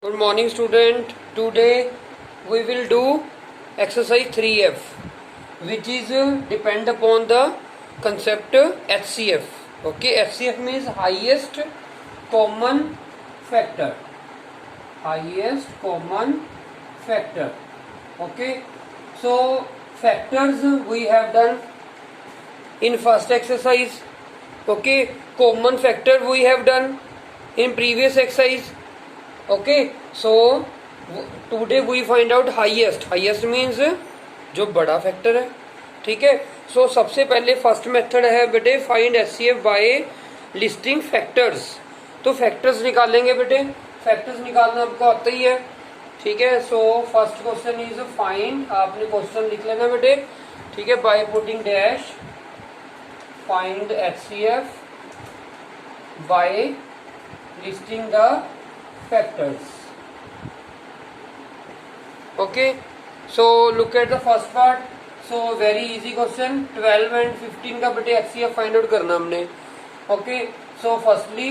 Good morning student. Today we will do exercise 3F which is depend upon the concept HCF. Okay, HCF means highest common factor. Highest common factor. Okay, so factors we have done in first exercise. Okay, common factor we have done in previous exercise. Okay, so today we find out highest. Highest means जो बड़ा factor है. ठीक है, सो सबसे पहले first method है बेटे find HCF by listing factors. तो फैक्टर्स निकालेंगे बेटे. फैक्टर्स निकालना आपको आता ही है. ठीक है, so first question is find. आपने क्वेश्चन लिख लेना बेटे. ठीक है, by putting dash find HCF by listing the factors. Okay, so look at the first part. So very easy question. 12 and 15 का बेटे HCF फाइंड आउट करना हमने. Okay, so firstly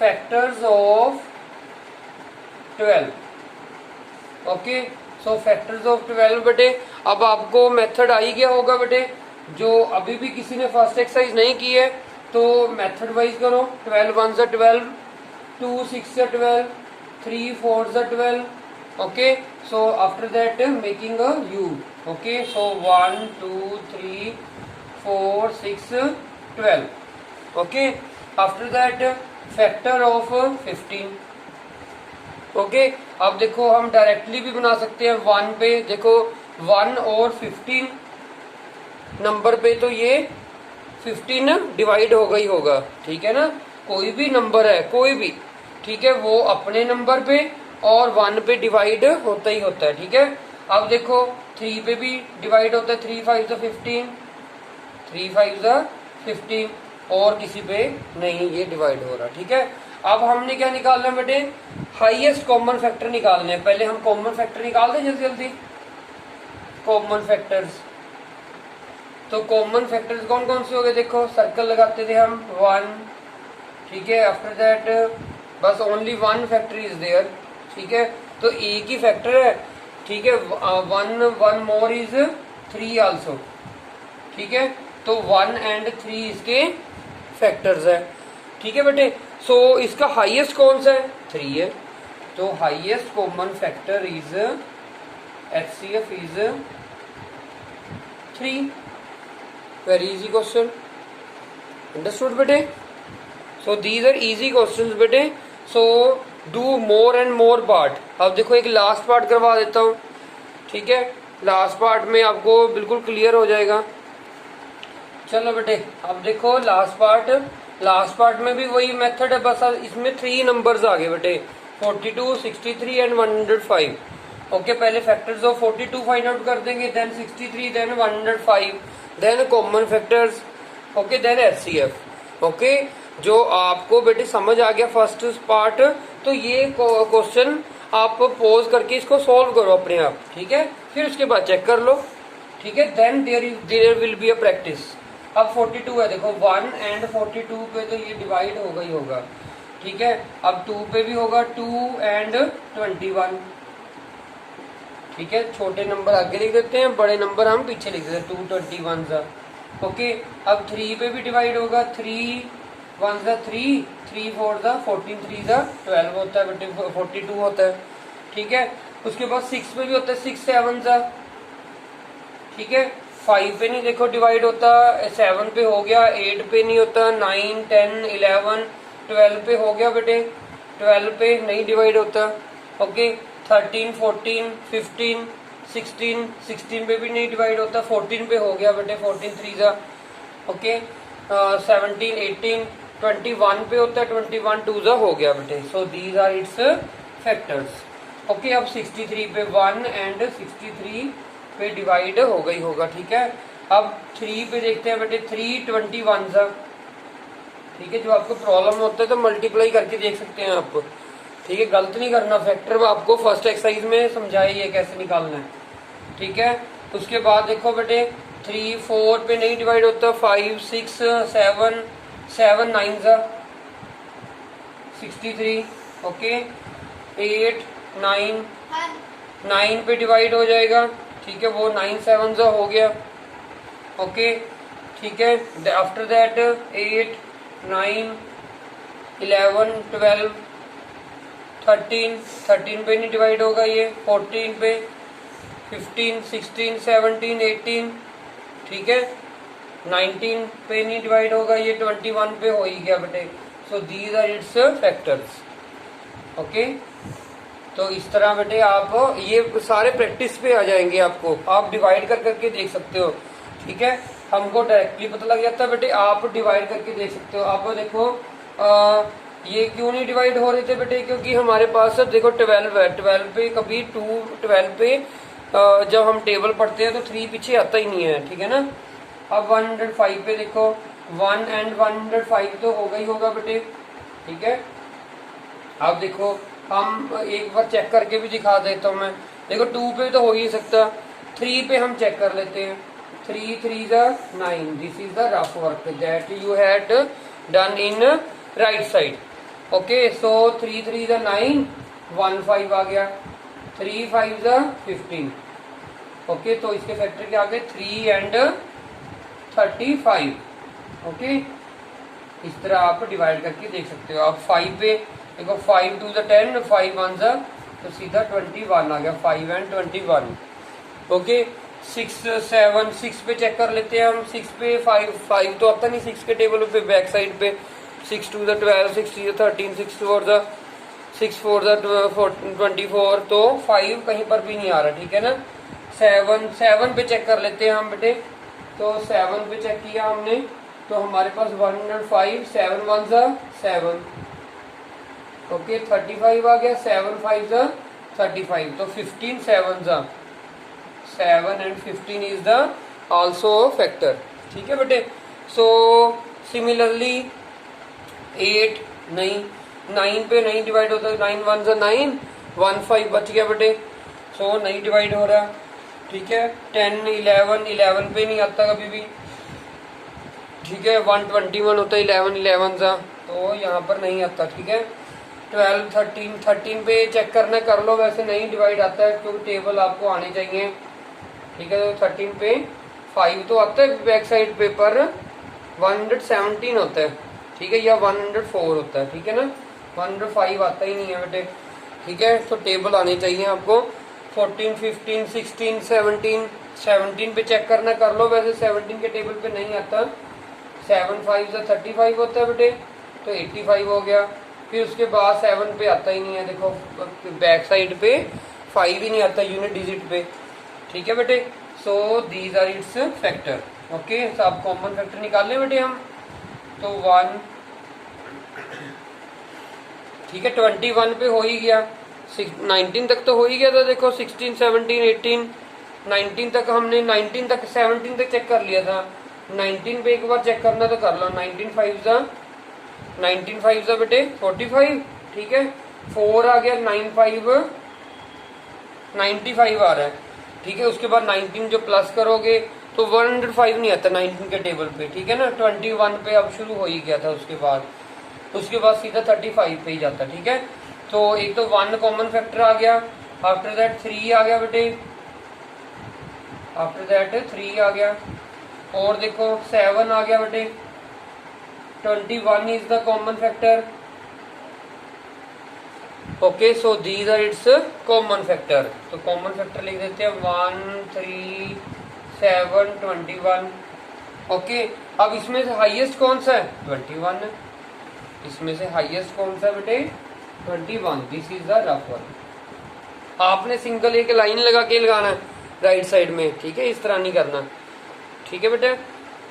factors of 12. Okay, so factors of 12 बेटे. अब आपको method आ ही गया होगा बेटे. जो अभी भी किसी ने फर्स्ट एक्सरसाइज नहीं की है तो मेथड वाइज करो. 12 1 से 12, 2 6 से 12, 3 4 is 12. Okay, so after that making a U. Okay, so 1 2 3 4 6 12. Okay, after that factor of 15. Okay, अब देखो हम डायरेक्टली भी बना सकते हैं 1 पे. देखो 1 और 15 नंबर पे तो ये 15 डिवाइड होगा ही होगा. ठीक है ना, कोई भी नंबर है कोई भी. ठीक है, वो अपने नंबर पे और 1 पे डिवाइड होता ही होता है. ठीक है, अब देखो 3 पे भी डिवाइड होता है. 3 5 is 15, 3 5 is 15 और किसी पे नहीं ये डिवाइड हो रहा. ठीक है, अब हमने क्या निकालना है बेटे? हाईएस्ट कॉमन फैक्टर निकालने हैं. पहले हम कॉमन फैक्टर निकाल दें जल्दी जल्दी. कॉमन फैक्टर्स, तो कॉमन फैक्टर्स कौन कौन से हो गए? देखो सर्कल लगाते थे हम 1. ठीक है, आफ्टर दैट बस ओनली 1 फैक्टर इज देयर. ठीक है, तो एक ही फैक्टर है. ठीक है, 1 मोर इज 3 आल्सो. ठीक है, तो 1 and 3 इसके फैक्टर्स है. ठीक है बेटे, सो इसका हाईएस्ट कौन सा है? 3 है. तो highest common factor is HCF is 3. Very easy question. Understood बेटे? So these are easy questions बेटे. So do more and more part. अब देखो एक लास्ट पार्ट करवा देता हूँ. ठीक है, लास्ट पार्ट में आपको बिल्कुल क्लियर हो जाएगा. चलो बेटे, अब देखो लास्ट पार्ट में भी वही मेथड है, बस इसमें 3 नंबर्स आ गए बेटे. 42 63 एंड 105. ओके, पहले फैक्टर्स ऑफ 42 फाइंड आउट कर देंगे, then 63, then 105, then common factors. Okay, then HCF. Okay, जो आपको बेटे समझ आ गया फर्स्ट पार्ट, तो ये क्वेश्चन आप पॉज करके इसको सॉल्व करो अपने आप. ठीक है, फिर उसके बाद चेक कर लो. ठीक है, then there will be a practice. अब 42 है, देखो 1 and 42 पे तो ये डिवाइड होगा ही होगा. ठीक है, अब 2 पे भी होगा, 2 and 21. ठीक है, छोटे नंबर आगे लिख देते हैं, बड़े नंबर हम पीछे लिख देते हैं. 2 21. ओके, अब 3 पे भी डिवाइड होगा. 3 1 is 3, 3 4 is 14, 3 is 12 होता है बेटे, 42 होता है. ठीक है, उसके बाद 6 पे भी होता है, 6 7 is. ठीक है, 5 पे नहीं देखो डिवाइड होता, 7 पे हो गया, 8 पे नहीं होता, 9 10 11 12 पे हो गया बेटे, 12 पे नहीं डिवाइड होता. ओके, 13 14 15 16 16 पे भी नहीं डिवाइड होता, 14 पे हो गया बेटे, 14 3 is. ओके, 17 18 21 पे होता है, 21 2 is हो गया बेटे. So these are its factors. Okay, अब 63 पे 1 and 63 पे डिवाइड हो गई होगा. ठीक है, अब 3 पे देखते हैं बेटे, 3 21 is. ठीक है, जो आपको प्रॉब्लम होता है तो मल्टीप्लाई करके देख सकते हैं आप. ठीक है, गलत नहीं करना. फैक्टर आपको फर्स्ट एक्सरसाइज में समझाया ये कैसे निकालना है. ठीक है, उसके बाद देखो बेटे 3 4 पे नहीं डिवाइड होता, 5 6 7 7 9 is 63. ओके, 8 9 9 पे डिवाइड हो जाएगा, ठीक है, वो 9 7 हो गया, ओके, ठीक है। आफ्टर दैट 8 9 11 12 13 13 पे नहीं डिवाइड होगा ये, 14 पे, 15 16 17 18, ठीक है, 19 पे नहीं डिवाइड होगा ये, 21 पे हो ही गया बेटे। So these are its factors, okay. तो इस तरह बेटे आप ये सारे प्रैक्टिस पे आ जाएंगे, आपको आप डिवाइड कर करके देख सकते हो, ठीक है। हमको डायरेक्टली पता लग जाता है बेटे, आप डिवाइड करके देख सकते हो। आप देखो ये क्यों नहीं डिवाइड हो रहे थे बेटे, क्योंकि हमारे पास देखो 12 है, 12 पे कभी 2 12 पे जब हम टेबल पढ़ते हैं तो 3 पीछे आता ही नहीं है, ठीक है ना। अब 105 पे देखो 1 एंड 105 तो होगा ही होगा बेटे, ठीक है। अब देखो हम एक बार चेक करके भी दिखा देता हूँ मैं, देखो 2 पे तो हो ही सकता, 3 पे हम चेक कर लेते हैं। 3 3 9, this is the rough work that you had done in right side, okay. So 3 3 9, 1 5 आ गया, 3 5 15, ओके। तो इसके फैक्टर क्या आ गए, 3 एंड 35, ओके। इस तरह आप डिवाइड करके देख सकते हो। आप 5 पे देखो 5 2 10, 5 1 तो सीधा 21 आ गया, 5 एंड 21, ओके। 6 7 6 पे चेक कर लेते हैं हम। 6 पे 5 तो आता नहीं 6 के टेबल पे, बैक साइड पे 6 2 12, 6 3 13, 6 4 24, तो 5 कहीं पर भी नहीं आ रहा, ठीक है ना। 7 पे चेक कर लेते हैं हम बेटे। तो 7 पे चेक किया हमने, तो हमारे पास 105, 7 1 7, ओके। 35 आ गया, 7 5 35, तो 15 7 7 and 15 is the also factor, ठीक है बेटे। सो सिमिलरली 8 नहीं, 9 पे नहीं डिवाइड होता, 9 1 9, 1 5 बच गया बेटे, सो नहीं डिवाइड हो रहा, ठीक है। 10 11 11 पे नहीं आता कभी भी, ठीक है। 121 होता है 11 11 सा, तो यहाँ पर नहीं आता, ठीक है। 12 13 13 पे चेक करना कर लो, वैसे नहीं डिवाइड आता है क्योंकि टेबल आपको आने चाहिए, ठीक है। तो 13 पे 5 तो आता है बैक साइड पे, पर 117 होता है, ठीक है, या 104 होता है, ठीक है ना। 105 आता ही नहीं है बेटे, ठीक है। तो टेबल आनी चाहिए आपको। 14 15 16 17 17 पे चेक करना कर लो, वैसे 17 के टेबल पे नहीं आता। 7 5 35 होता है बेटे, तो 85 हो गया। फिर उसके बाद 7 पे आता ही नहीं है, देखो बैक साइड पे 5 ही नहीं आता यूनिट डिजिट पे, ठीक है बेटे। So these are its factor, okay. तो आप कॉमन फैक्टर निकाल लें बेटे हम, तो 1, ठीक है, 21 पे हो ही गया, 19 तक तो हो ही गया था, देखो 16 17 18 19 तक हमने 19 तक 17 तक चेक कर लिया था। 19 पे एक बार चेक करना तो कर लो, 19 5 बेटे 45, ठीक है। 4 आ गया, 9 5 95 आ रहा है, ठीक है। उसके बाद 19 जो प्लस करोगे तो 105 नहीं आता 19 के टेबल पे, ठीक है ना। 21 पे अब शुरू हो ही गया था, उसके बाद सीधा 35 पे ही जाता, ठीक है। तो एक तो 1 कॉमन फैक्टर आ गया, आफ्टर दैट 3 आ गया बेटे, आफ्टर दैट 3 आ गया, और देखो 7 आ गया बेटे, 21 is the common factor, okay. So these are its common factor. तो कॉमन फैक्टर लिख देते हैं 1 3 7 21, ओके। अब इसमें से हाईएस्ट कौन सा है, 21 है। इसमें से हाईएस्ट कौन सा है बेटे, 21, this is the rough one. आपने सिंगल एक लाइन लगा के लगाना है राइट साइड में, ठीक है, इस तरह नहीं करना, ठीक है बेटे।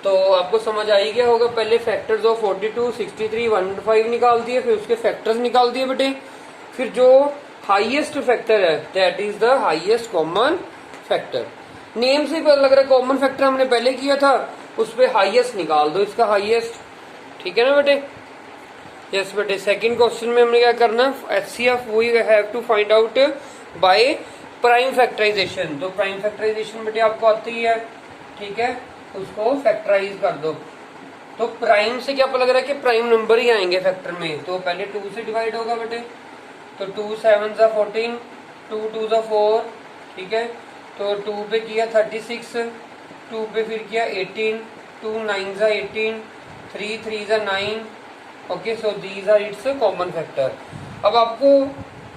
तो आपको समझ आ ही गया होगा। पहले फैक्टर्स ऑफ 42 63 105 निकाल दिए, फिर उसके फैक्टर्स निकाल दिए बेटे, फिर जो हाईएस्ट फैक्टर है that is the highest common factor. Name से पता लग रहा है कॉमन फैक्टर हमने पहले किया था, उस पर हाईएस्ट निकाल दो, इसका हाईएस्ट, ठीक है ना बेटे। यस बेटे, सेकंड क्वेश्चन में हमने क्या करना, HCF we have to find out by prime factorisation. तो प्राइम फैक्टराइजेशन बेटे आपको आती ही है, ठीक है, उसको फैक्टराइज कर दो। तो प्राइम से क्या पता लग रहा है कि प्राइम नंबर ही आएंगे फैक्टर में, तो पहले 2 से डिवाइड होगा बेटे, तो 2 7 ज़ा 14, 2 2 ज़ा 4, ठीक है। तो 2 पे किया 36, 2 पे फिर किया 18, 2 9 ज़ा 18, 3 3 ज़ा 9। Okay, so these are its common factor. अब आपको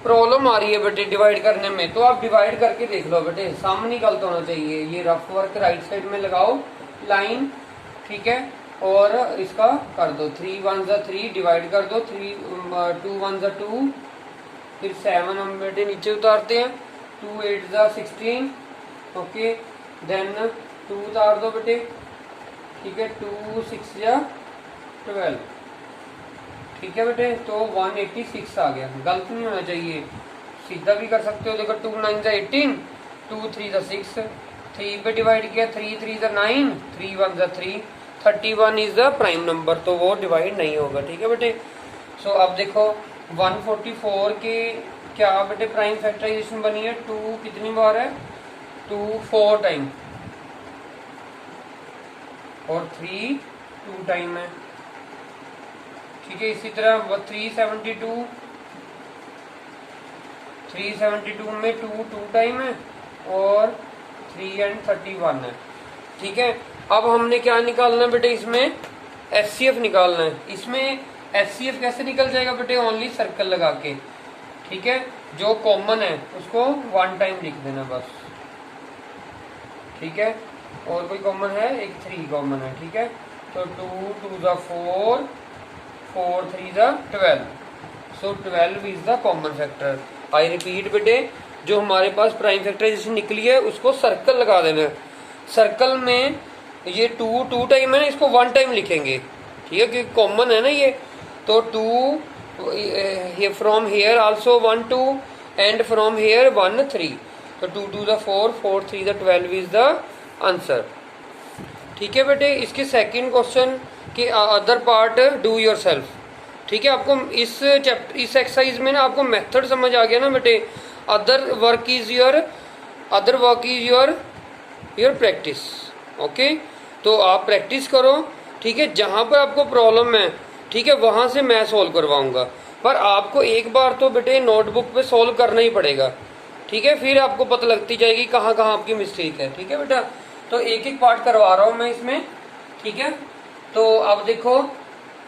प्रॉब्लम आ रही है बेटे डिवाइड करने में, तो आप डिवाइड करके देख लो बेटे, सामने निकलता होना चाहिए। ये रफ वर्क राइट साइड में लगाओ लाइन, ठीक है, और इसका कर दो 3 1 ज़ा 3, डिवाइड कर दो 3 2 1 ज़ा 2, फिर 7 हम बेटे नीचे उतारते हैं, 2 8 ज़ा 16, ओके, देन 2 उतार दो बेटे, ठीक है, 2 6 ज़ा 12, ठीक है बेटे। तो 186 आ गया, गलत नहीं होना चाहिए, सीधा भी कर सकते हो। देखो 2 9 ज़ा 18, 2 3 ज़ा 6, 3 पे डिवाइड किया 3 3 ज़ा 9, 3 1 ज़ा 3, 31 इज द प्राइम नंबर, तो वो डिवाइड नहीं होगा, ठीक है बेटे। सो अब देखो 144 के क्या बेटे प्राइम फैक्टराइजेशन बनी है, 2 कितनी बार है, 2 4 टाइम, और 3 2 टाइम है, ठीक है। इसी तरह 372 में 2 2 टाइम है, और 3 and 31 है, ठीक है। अब हमने क्या निकालना है बेटे, इसमें HCF निकालना है। इसमें HCF कैसे निकल जाएगा बेटे, ओनली सर्कल लगा के, ठीक है। जो कॉमन है उसको 1 टाइम लिख देना बस, ठीक है। और कोई कॉमन है, एक 3 कॉमन है, ठीक है। तो 2 2 ज़ा 4, 4 3 ज़ा 12, सो 12 is the common factor. I repeat बेटे, जो हमारे पास प्राइम फैक्टराइजेशन निकली है उसको सर्कल लगा देना है। सर्कल में ये 2 2 टाइम है ना, इसको 1 टाइम लिखेंगे, ठीक है, क्योंकि कॉमन है ना ये। तो 2 from here also 1 2, and from here 1 3, तो 2 2 ज़ा 4, 4 3 ज़ा 12 इज द आंसर, ठीक है बेटे। इसके सेकंड क्वेश्चन के other part do your self, ठीक है। आपको इस चैप्टर इस एक्सरसाइज में ना आपको मेथड समझ आ गया ना बेटे। Other work is your practice, okay. तो आप प्रैक्टिस करो, ठीक है। जहाँ पर आपको प्रॉब्लम है, ठीक है, वहाँ से मैं सॉल्व करवाऊंगा, पर आपको एक बार तो बेटे नोटबुक पे सॉल्व करना ही पड़ेगा, ठीक है। फिर आपको पता लगती जाएगी कहाँ कहाँ आपकी मिस्टेक है, ठीक है बेटा। तो एक एक पार्ट करवा रहा हूँ मैं इसमें, ठीक है। तो अब देखो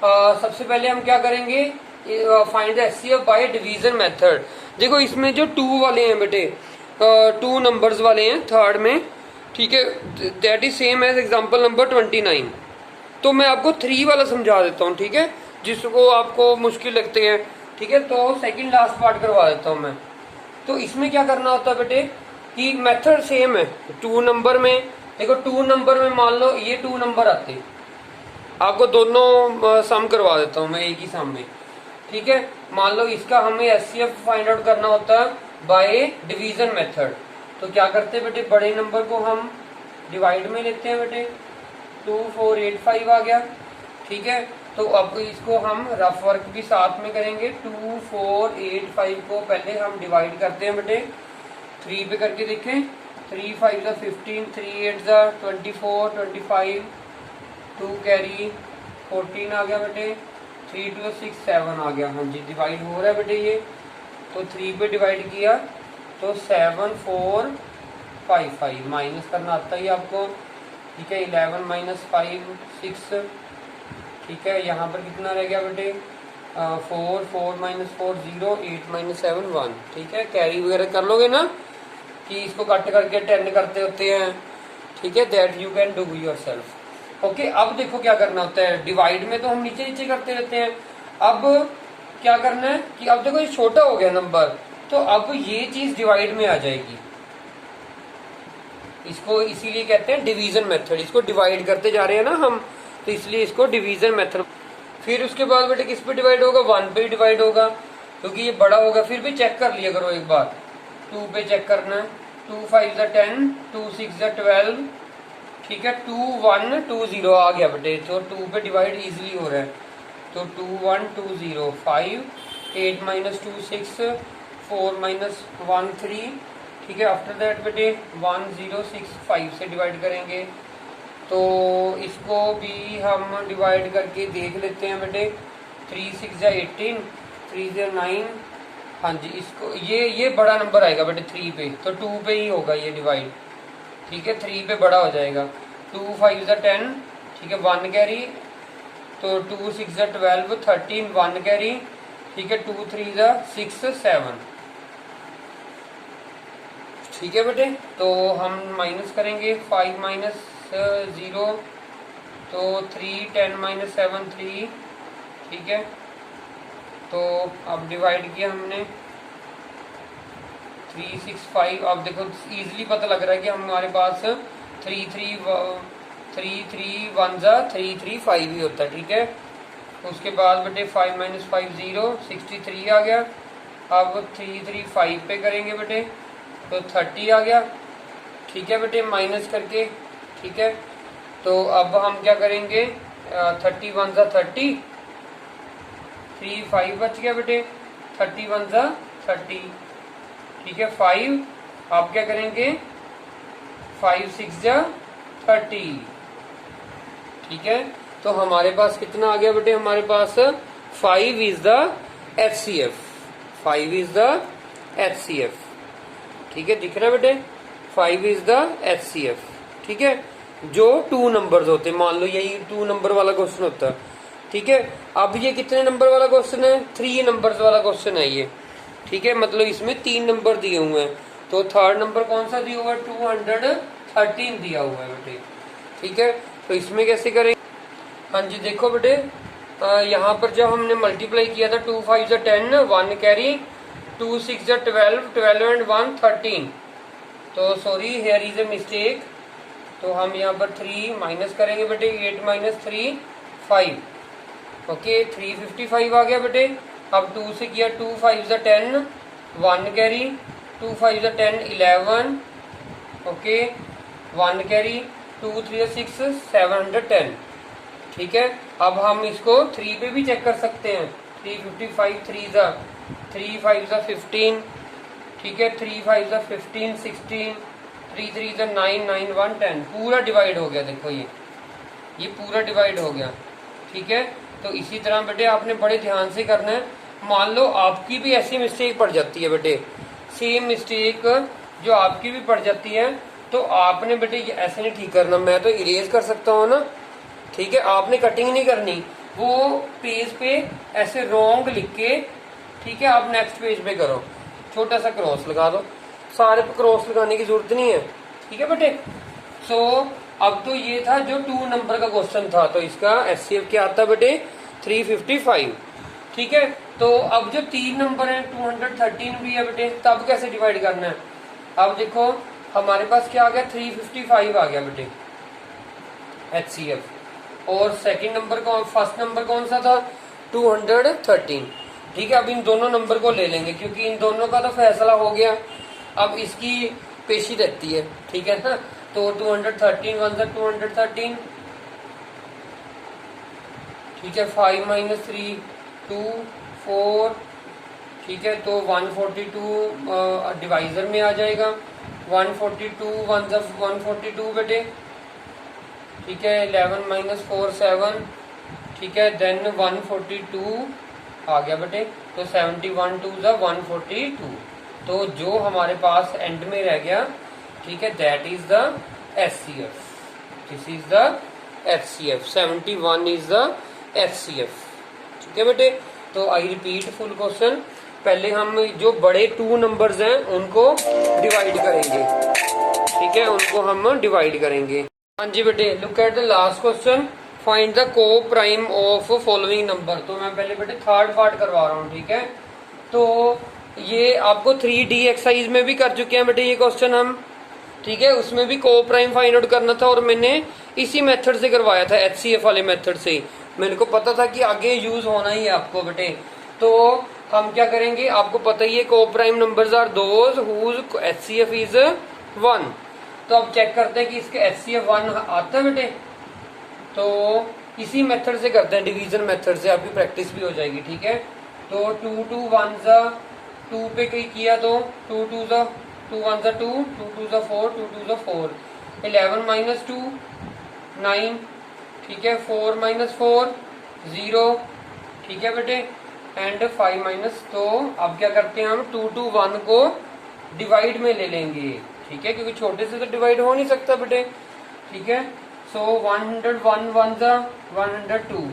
सबसे पहले हम क्या करेंगे, find the HCF by division method. देखो इसमें जो 2 वाले हैं बेटे, 2 नंबर्स वाले हैं थर्ड में, ठीक है, that is same as example number 29। तो मैं आपको 3 वाला समझा देता हूँ, ठीक है, जिसको आपको मुश्किल लगते हैं, ठीक है। तो सेकंड लास्ट पार्ट करवा देता हूँ मैं। तो इसमें क्या करना होता है बेटे कि मेथड सेम है। 2 नंबर में देखो, 2 नंबर में मान लो ये 2 नंबर आते, आपको दोनों सम करवा देता हूँ मैं एक ही सम में, ठीक है। मान लो इसका हमें HCF फाइंड आउट करना होता है बाय डिवीजन मेथड। तो क्या करते हैं बेटे, बड़े नंबर को हम डिवाइड में लेते हैं बेटे, 2 4 8 5 आ गया, ठीक है। तो अब इसको हम रफ वर्क भी साथ में करेंगे। 2 4 8 5 को पहले हम डिवाइड करते हैं बेटे, 3 पे करके देखें, 3 5 ज़ा 15, 3 8 ज़ा 24 25, 2 कैरी 14 आ गया बेटे, 3 2 6 7 आ गया। हाँ जी, डिवाइड हो रहा है बेटे ये। तो 3 पे डिवाइड किया तो 7 4 5 5, माइनस करना आता ही आपको, ठीक है। 11 माइनस 5 6, ठीक है। यहाँ पर कितना रह गया बेटे, 4 4 माइनस 4 0, 8 माइनस 7 1, ठीक है। कैरी वगैरह कर लोगे ना, कि इसको कट करके 10 करते होते हैं, ठीक है। That you can do your self, okay. अब देखो क्या करना होता है, डिवाइड में तो हम नीचे नीचे करते रहते हैं। अब क्या करना है कि अब देखो ये छोटा हो गया नंबर, तो अब ये चीज डिवाइड में आ जाएगी। इसको इसीलिए कहते हैं डिवीजन मेथड। इसको डिवाइड करते जा रहे हैं ना हम, तो इसलिए इसको डिवीजन मेथड। फिर उसके बाद बेटे किस पे डिवाइड होगा, 1 पे डिवाइड होगा, क्योंकि ये बड़ा होगा। फिर भी चेक कर लिया करो एक बार, 2 पे चेक करना है, 2 5 ज़ा 10, 2 6 ज़ा 12, ठीक है। 2 1 2 0 आ गया बेटे, तो 2 पे डिवाइड इजीली हो रहा है। तो 2 1 2 0 5, 8 माइनस 2 6, 4 माइनस 1 3, ठीक है। आफ्टर दैट बेटे 1 0 6 5 से डिवाइड करेंगे। तो इसको भी हम डिवाइड करके देख लेते हैं बेटे, 3 6 ज़ा 18, 3 ज़ा 9, हाँ जी, इसको ये बड़ा नंबर आएगा बेटे 3 पे, तो 2 पे ही होगा ये डिवाइड। ठीक है, 3 पे बड़ा हो जाएगा। 2 5 ज़ा 10, ठीक है, 1 कैरी, तो 2 6 ज़ा 12, 13, 1 कैरी, ठीक है, 2 3 ज़ा 6 7। ठीक है बेटे, तो हम माइनस करेंगे 5 माइनस 0, तो 3 10 माइनस 7 3। ठीक है, तो अब डिवाइड किया हमने 3 6 5। अब देखो इजीली पता लग रहा है कि हमारे पास 3 3 1 ज़ा 3 3 5 ही होता है। ठीक है, उसके बाद बेटे 5 माइनस 5 0, 63 आ गया। अब 3 3 5 पे करेंगे बेटे, तो 30 आ गया। ठीक है बेटे, माइनस करके। ठीक है, तो अब हम क्या करेंगे, 31 ज़ा 30, 3 5 बच गया बेटे, 31 ज़ा 30। ठीक है, 5 आप क्या करेंगे, 5 6 ज़ा 30। ठीक है, तो हमारे पास कितना आ गया बेटे, हमारे पास 5 is the HCF। 5 is the HCF। ठीक है, दिख रहा है बेटे, 5 इज द HCF। ठीक है, जो 2 नंबर्स होते हैं, मान लो यही 2 नंबर वाला क्वेश्चन होता है। ठीक है, अब ये कितने नंबर वाला क्वेश्चन है, 3 नंबर्स वाला क्वेश्चन है ये। ठीक है, मतलब इसमें 3 नंबर दिए हुए हैं, तो थर्ड नंबर कौन सा दिया हुआ है, 213 दिया हुआ है बेटे। ठीक है, तो इसमें कैसे करेंगे, हाँ जी देखो बेटे, यहाँ पर जब हमने मल्टीप्लाई किया था 2 5 ज़ा 10, 1 कैरी, 2 6 ज़ा 12, 12 एंड 1 13, तो sorry here is a mistake, तो हम यहाँ पर 3 माइनस करेंगे बेटे, 8 माइनस 3 5। ओके, 355 आ गया बेटे। अब 2 से किया, 2 5 ज़ा 10, 1 कैरी, 2 5 ज़ा 10 11, ओके, 1 कैरी, 2 3 ज़ा 6 710। ठीक है, अब हम इसको 3 पे भी चेक कर सकते हैं, 355, 3 ज़ा 3 5 ज़ा 15। ठीक है, 3 5 ज़ा 15 16, 3 3 ज़ा 9 9 1 10, पूरा डिवाइड हो गया। देखो ये पूरा डिवाइड हो गया। ठीक है, तो इसी तरह बेटे आपने बड़े ध्यान से करना है। मान लो आपकी भी ऐसी मिस्टेक पड़ जाती है बेटे, सेम मिस्टेक जो आपकी भी पड़ जाती है, तो आपने बेटे ये ऐसे नहीं ठीक करना, मैं तो इरेज कर सकता हूँ ना। ठीक है, आपने कटिंग नहीं करनी, वो पेज पे ऐसे रॉन्ग लिख के, ठीक है, आप नेक्स्ट पेज पे करो, छोटा सा क्रॉस लगा दो, सारे पे क्रॉस लगाने की जरूरत नहीं है। ठीक है बेटे, सो अब तो ये था जो 2 नंबर का क्वेश्चन था, तो इसका HCF क्या आता है बेटे, 355। ठीक है, तो अब जो 3 नंबर है 213 भी है बेटे, तब कैसे डिवाइड करना है। अब देखो हमारे पास क्या आ गया, 355 आ गया बेटे HCF, और सेकंड नंबर कौन, फर्स्ट नंबर कौन सा था, 213। ठीक है, अब इन दोनों नंबर को ले लेंगे, क्योंकि इन दोनों का तो फैसला हो गया, अब इसकी पेशी रहती है। ठीक है ना, तो 213 1 213। ठीक है, 5 माइनस 3 2 4। ठीक है, तो 142 डिवाइजर में आ जाएगा, 142 1 142 बेटे। ठीक है, 11 माइनस 4 7। ठीक है, देन 142 आ गया बेटे, तो 71 2 ज़ा 142, तो जो हमारे पास एंड में रह गया, ठीक है, that is the HCF। This is the HCF, 71 is the HCF। ठीक है बेटे, तो आई रिपीट फुल क्वेश्चन, पहले हम जो बड़े 2 नंबर्स हैं उनको डिवाइड करेंगे। ठीक है, उनको हम डिवाइड करेंगे। हाँ जी बेटे, look at the last question, find the को प्राइम ऑफ फॉलोइंग नंबर। तो मैं पहले बेटे थर्ड पार्ट करवा रहा हूँ। ठीक है, तो ये आपको 3D एक्सरसाइज में भी कर चुके हैं बेटे ये क्वेश्चन हम। ठीक है, उसमें भी को प्राइम फाइंड आउट करना था, और मैंने इसी मेथड से करवाया था, HCF वाले मेथड से। मेरे को पता था कि आगे यूज होना ही है आपको बेटे, तो हम क्या करेंगे, आपको पता ही है coprime numbers are those whose HCF is 1। तो अब चेक करते हैं कि इसके HCF 1 आता है बेटे, तो इसी मेथड से करते हैं, डिवीजन मेथड से, आपकी प्रैक्टिस भी हो जाएगी। ठीक है, तो 2 2 1 ज़ा 2 पे कहीं किया, तो 2 2 ज़ा 2 1 ज़ा 2, 2 2 ज़ा 4, 2 2 ज़ा 4, 11 माइनस 2 9। ठीक है, 4 माइनस 4 0। ठीक है बेटे, एंड 5 माइनस, तो अब क्या करते हैं हम 2 to 1 को डिवाइड में ले लेंगे, ठीक है, क्योंकि छोटे से तो डिवाइड हो नहीं सकता बेटे, ठीक है। सो 101 1 जा 102,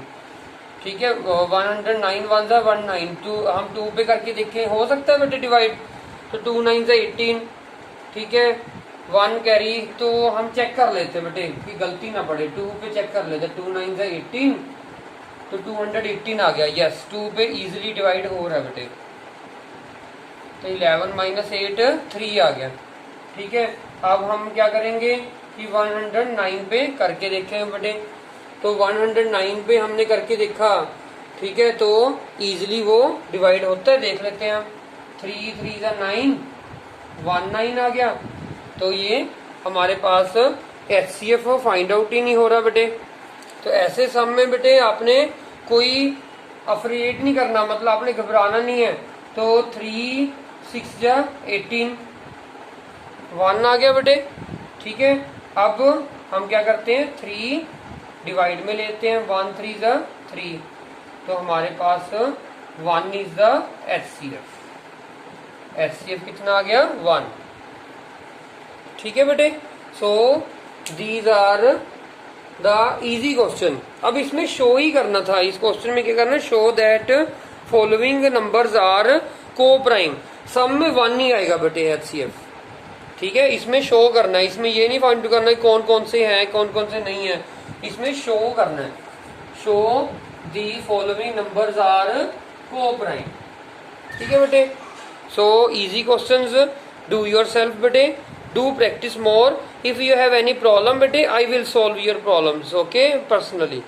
ठीक है, 109 1 जा 192, हम 2 पे करके देखें हो सकता है बेटे डिवाइड, तो 2 9 जा 18, ठीक है, 1 कैरी, तो हम चेक कर लेते बेटे कि गलती ना पड़े, 2 पे चेक कर लेते, 2 9 जा 18, तो 218 आ गया, यस 2 पे इजीली डिवाइड हो रहा है बेटे, तो 11 माइनस 8 3 आ गया, ठीक है। अब हम क्या करेंगे कि 109 पे करके देखें बेटे, तो 109 पे हमने करके देखा, ठीक है, तो इजीली वो डिवाइड होता है, देख लेते हैं हम, 3 3 जा 9, 19 आ गया, तो ये हमारे पास HCF फाइंड आउट ही नहीं हो रहा बेटे। तो ऐसे सम में बेटे आपने कोई अफरेड नहीं करना, मतलब आपने घबराना नहीं है। तो 3 6 जा 18, 1 आ गया बेटे, ठीक है। अब हम क्या करते हैं 3 डिवाइड में लेते हैं, 1 3 जा 3, तो हमारे पास 1 इज द HCF, HCF कितना आ गया 1, ठीक है बेटे। So these are the easy question. अब इसमें शो ही करना था, इस क्वेश्चन में क्या करना, show that following numbers are coprime, सम में 1 नहीं आएगा बेटे HCF, ठीक है, इसमें शो करना है, इसमें ये नहीं फाइंड करना है कौन कौन से हैं कौन कौन से नहीं है, इसमें शो करना है, show the following numbers are coprime, ठीक है बेटे। So easy questions, do yourself बेटे, do practice more. If you have any problem bete, I will solve your problems, okay, personally.